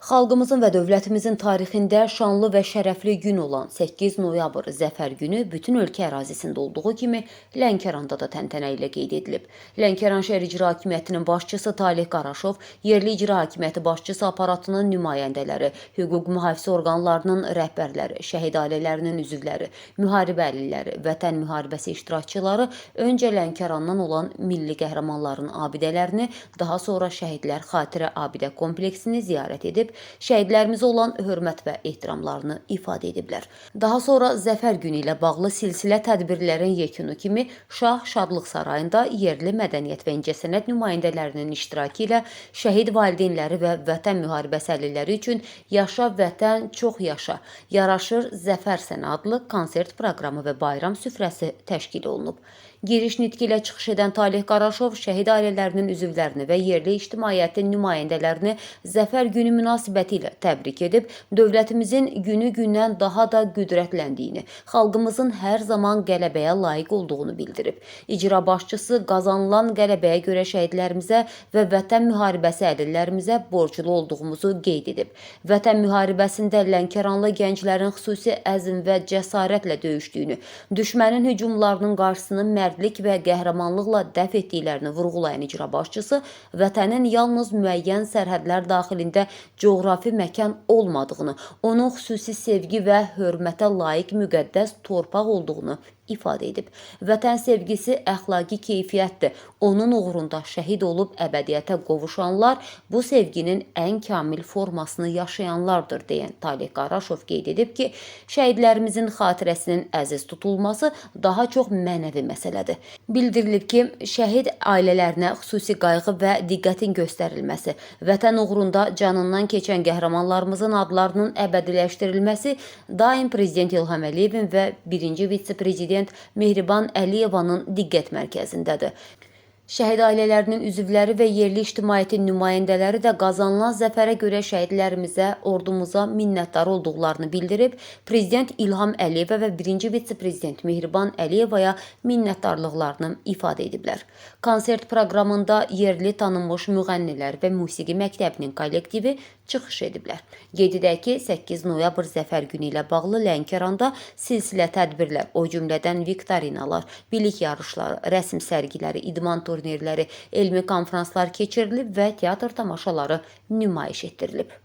Xalqımızın və dövlətimizin tarixində şanlı və şərəfli gün olan 8 noyabr Zəfər günü bütün ölkə ərazisində olduğu kimi Lənkəranda da təntənə ilə qeyd edilib. Lənkəran şəhər icra hakimiyyətinin başçısı Talih Qaraşov, yerli icra hakimiyyəti başçısı aparatının nümayəndələri, hüquq mühafizə orqanlarının rəhbərləri, şəhid ailələrinin üzvləri, müharibə əlilləri, vətən müharibəsi iştirakçıları öncə Lənkərandan olan milli qəhrəmanların abidələrini, daha sonra şəhidlər xatirə abidə kompleksini ziyarət edib, şəhidlərimizə olan hörmət və ehtiramlarını ifadə ediblər. Daha sonra Zəfər günü ilə bağlı silsilə tədbirlərin yekunu kimi Şah Şadlıq Sarayında yerli mədəniyyət və incəsənət nümayəndələrinin iştirakı ilə şəhid valideynləri və vətən müharibəsi əlilləri üçün Yaşa Vətən Çox Yaşa, Yaraşır Zəfər Sənə adlı konsert proqramı və bayram süfrəsi təşkil olunub. Giriş nitqi ilə çıxış edən Talih Qaraşov şəhid ailələrinin üzvlərini və yerli ictimaiyyətin nümayəndələrini Zəfər günü münasibəti ilə təbrik edib, dövlətimizin günü-gündən daha da qüdrətləndiyini, xalqımızın hər zaman qələbəyə layiq olduğunu bildirib. İcra başçısı qazanılan qələbəyə görə şəhidlərimizə və vətən müharibəsi əlillərimizə borclu olduğumuzu qeyd edib. Vətən müharibəsində Lənkəranlı gənclərin xüsusi əzm və cəsarətlə döyüşdüyünü, düşmənin hücumlarının qarşısını mərdlik və qəhrəmanlıqla dəf etdiklərini vurğulayan icra başçısı, vətənin yalnız müəyyən sərhədlər daxilində coğrafi məkan olmadığını, onun xüsusi sevgi və hörmətə layiq müqəddəs torpaq olduğunu ifadə edib. Vətən sevgisi əxlaqi keyfiyyətdir. Onun uğrunda şəhid olub əbədiyyətə qovuşanlar bu sevginin ən kamil formasını yaşayanlardır, deyən Talih Qaraşov qeyd edib ki, şəhidlərimizin xatirəsinin əziz tutulması daha çox mənəvi məsələdir. Bildirilib ki, şəhid ailələrinə xüsusi qayğı və diqqətin göstərilməsi, vətən uğrunda canından keçən qəhrəmanlarımızın adlarının əbədiləşdirilməsi daim Prezident İlham Əliyevin və birinci vitse-prezident Mehriban Əliyevanın diqqət mərkəzindədir. Şəhid ailələrinin üzvləri və yerli ictimaiyyətin nümayəndələri də qazanılan zəfərə görə şəhidlərimizə, ordumuza minnətdar olduqlarını bildirib, Prezident İlham Əliyevə və birinci vitse-prezident Mehriban Əliyevaya minnətdarlıqlarını ifadə ediblər. Konsert proqramında yerli tanınmış müğənnilər və musiqi məktəbinin kollektivi çıxış ediblər. Qeyd edək ki, 8 noyabr Zəfər günü ilə bağlı Lənkəranda silsilə tədbirlər, o cümlədən viktorinalar, bilik yarışları, rəsm sərgiləri, idman turnirləri, elmi konfranslar keçirilib və teatr tamaşaları nümayiş etdirilib.